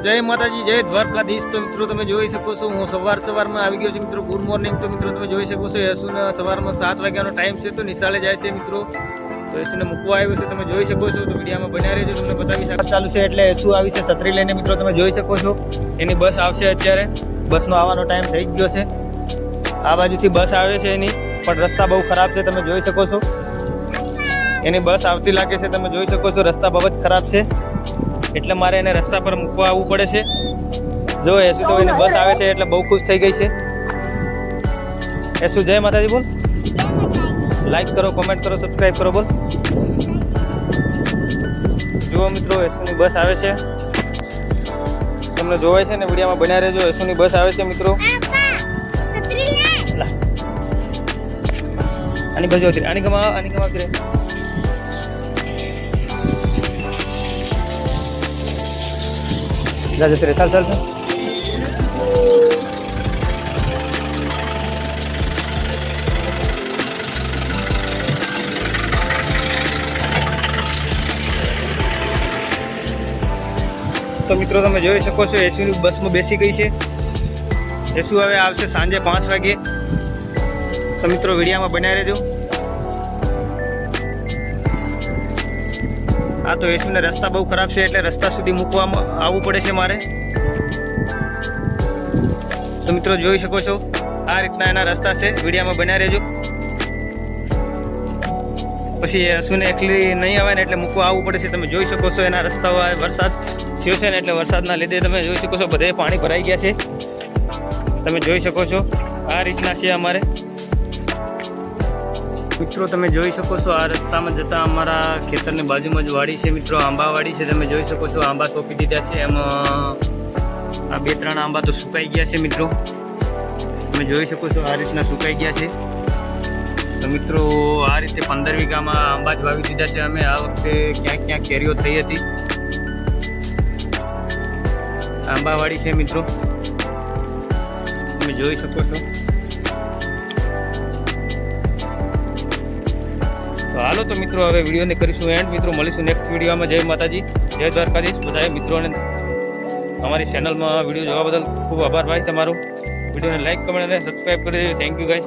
જય માતાજી, જય દ્વારકાધીશ। તો મિત્રો તમે જોઈ શકો છો હું સવારમાં આવી ગયો છું મિત્રો। Good morning. તો મિત્રો તમે જોઈ શકો છો યશુને સવારમાં 7 વાગ્યાનો ટાઈમ છે, તો નિશાળે જાય છે મિત્રો। તો યશુને મૂકવા આવ્યો છે, તમે જોઈ શકો છો। તો વિડીયોમાં બન્યા રહેજો, તમને બતાવી શકો ચાલુ છે એટલે યશુ આવી છે છત્રી લઈને મિત્રો। તમે જોઈ શકો છો એની બસ આવશે અત્યારે, બસનો આવવાનો ટાઈમ થઈ ગયો છે। આ બાજુથી બસ આવે છે એની, પણ રસ્તા બહુ ખરાબ છે, તમે જોઈ શકો છો। એની બસ આવતી લાગે છે, તમે જોઈ શકો છો રસ્તા બહુ જ ખરાબ છે, એટલે મારે એને રસ્તા પર મૂકવા આવવું પડે છે। જો યશુ તો એની બસ આવે છે એટલે બહુ ખુશ થઈ ગઈ છે। યશુ જય માતાજી બોલ, લાઈક કરો, કોમેન્ટ કરો, સબસ્ક્રાઈબ કરો બોલ। જુઓ મિત્રો યશુની બસ આવે છે, તમને જોવાય છે ને, વિડીયોમાં બન્યા રહેજો। યશુની બસ આવે છે મિત્રો। આની બાજુ આની ગમા ફિરે જતી રે, ચાલ ચાલ ચાલ। તો મિત્રો તમે જોઈ શકો છો યશુની બસમાં બેસી ગઈ છે। યશુ હવે આવશે સાંજે 5 વાગે। તો મિત્રો વિડીયોમાં બન્યા રહેજો। આ તો યશુને રસ્તા બહુ ખરાબ છે એટલે રસ્તા સુધી મૂકવામાં આવવું પડે છે મારે। તો મિત્રો જોઈ શકો છો આ રીતના એના રસ્તા છે, વિડીયોમાં બન્યા રહેજો। પછી યશુને એકલી નહીં આવે ને એટલે મૂકવા આવવું પડે છે, તમે જોઈ શકો છો। એના રસ્તાઓ વરસાદ થયો છે ને એટલે વરસાદના લીધે તમે જોઈ શકો છો બધે પાણી ભરાઈ ગયા છે, તમે જોઈ શકો છો। આ રીતના છે અમારે મિત્રો। તમે જોઈ શકો છો આ રસ્તામાં જતા અમારા ખેતરની બાજુમાં જ વાડી છે મિત્રો, આંબાવાડી છે, તમે જોઈ શકો છો। આંબા સોંપી દીધા છે, એમાં આ 2-3 આંબા તો સુકાઈ ગયા છે મિત્રો, તમે જોઈ શકો છો। આ રીતના સુકાઈ ગયા છે। તો મિત્રો આ રીતે 15 વીઘામાં આંબા જ વાવી દીધા છે અમે। આ વખતે ક્યાંક ક્યાંક કેરીઓ થઈ હતી। આંબાવાડી છે મિત્રો, તમે જોઈ શકો છો। તો હાલો તો મિત્રો હવે વિડીયોને કરીશું એન્ડ મિત્રો, મળીશું નેક્સ્ટ વિડીયોમાં। જય માતાજી, જય દ્વારકાધીશ। બધા મિત્રોને અમારી ચેનલમાં વિડીયો જોવા બદલ ખૂબ આભાર ભાઈ તમારો। વિડીયોને લાઈક, કમેન્ટ અને સબસ્ક્રાઈબ કરી દેજો। Thank you guys.